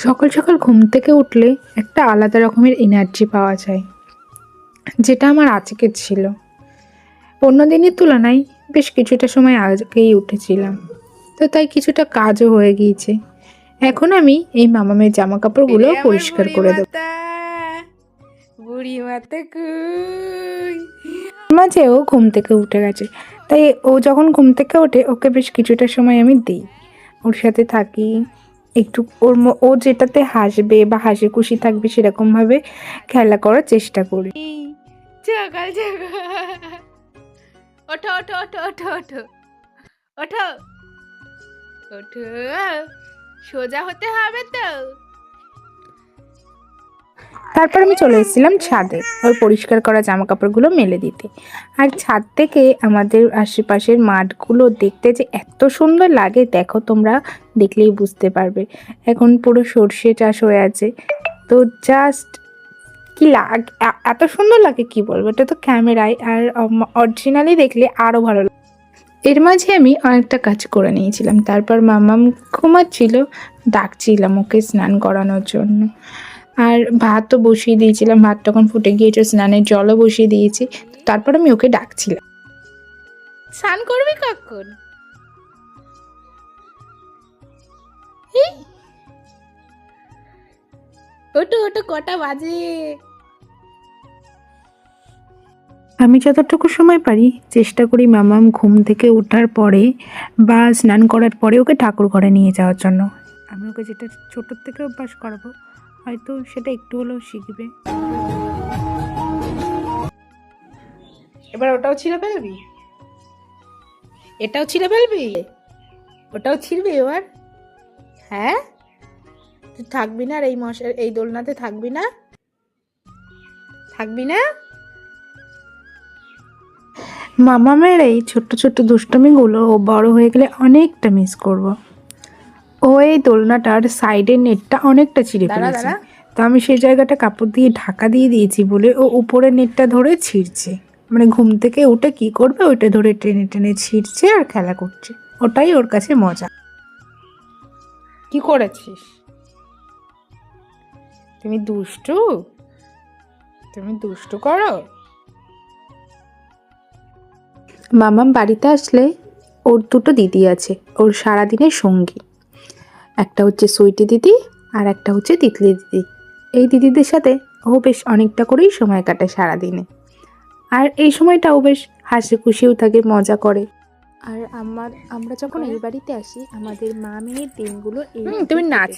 সকাল সকাল ঘুম থেকে উঠলে একটা আলাদা রকমের এনার্জি পাওয়া যায়, যেটা আমার আজকে ছিল। অন্য দিনের তুলনায় বেশ কিছুটা সময় আগেই উঠেছিলাম, তো তাই কিছুটা কাজও হয়ে গিয়েছে। এখন আমি এই মামামের জামা কাপড়গুলো পরিষ্কার করে দেবো। বুড়ি মাতা কই? মাঝে ও ঘুম থেকে উঠে গেছে, তাই ও যখন ঘুম থেকে ওঠে ওকে বেশ কিছুটা সময় আমি দিই, ওর সাথে থাকি একটু। ও যেটাতে হাসবে বা হাসি খুশি থাকবে সেরকমভাবে খেলা করার চেষ্টা করি। সকাল সকাল ওঠো ওঠো ওঠো ওঠো ওঠো ওঠো ওঠো, সোজা হতে হবে তো। তারপর আমি চলে এসেছিলাম ছাদে ওর পরিষ্কার করা জামা কাপড়গুলো মেলে দিতে। আর ছাদ থেকে আমাদের আশেপাশের মাঠগুলো দেখতে যে এত সুন্দর লাগে, দেখো তোমরা দেখলেই বুঝতে পারবে। এখন পুরো সর্ষে চাষ হয়ে আছে, তো জাস্ট কি এত সুন্দর লাগে কি বলবো, এটা তো ক্যামেরায়, আর অরিজিনালি দেখলে আরো ভালো লাগে। এর মাঝে আমি অনেকটা কাজ করে নিয়েছিলাম। তারপর মামাম ঘুমাচ্ছিল, ডাকছিলাম ওকে স্নান করানোর জন্য। আর ভাতও বসিয়ে দিয়েছিলাম, ভাত তখন ফুটে গিয়েছে, স্নানের জলও বসিয়ে দিয়েছি। তারপর আমি ওকে ডাকছিলাম। স্নান করবি কখন? ওটো ওটো, কটা বাজে? আমি যতটুকু সময় পারি চেষ্টা করি মামাম ঘুম থেকে ওঠার পরে বা স্নান করার পরে ওকে ঠাকুর ঘরে নিয়ে যাওয়ার জন্য। আমি ওকে যেটা ছোটোর থেকে অভ্যাস করাবো, হয়তো সেটা একটু হলেও শিখবে। এবার ওটাও ছিঁড়ে ফেলবি? এটাও ছিঁড়ে ফেলবি? ওটাও ছিঁড়বি এবার? হ্যাঁ, তুই থাকবি না আর এই দোলনাতে থাকবি না? থাকবি না? মামামের এই ছোট্ট ছোট্ট দুষ্টমিগুলো ও বড় হয়ে গেলে অনেকটা মিস করব। ও এই দোলনাটার সাইডের নেটটা অনেকটা চিড়ে দাঁড়া ফেলেছে, দাঁড়া, তো আমি সেই জায়গাটা কাপড় দিয়ে ঢাকা দিয়ে দিয়েছি বলে ও উপরের নেটটা ধরে ছিঁড়ছে। মানে ঘুম থেকে উঠে কি করবে, ওইটা ধরে টেনে টেনে ছিঁড়ছে আর খেলা করছে। ওটাই ওর কাছে মজা। কি করেছিস? তুমি দুষ্টু? তুমি দুষ্টু করো? মামাম বাড়িতে আসলে ওর দুটো দিদি আছে ওর সারাদিনের সঙ্গী। একটা হচ্ছে সুইটি দিদি আর একটা হচ্ছে তিতলি দিদি। এই দিদিদের সাথে ও বেশ অনেকটা করেই সময় কাটায় সারাদিনে। আর এই সময়টা ও বেশ হাসি খুশিও থাকে, মজা করে। আর আমরা যখন এই বাড়িতে আসি আমাদের মা মেয়ের দিনগুলো এই তুমি নাচ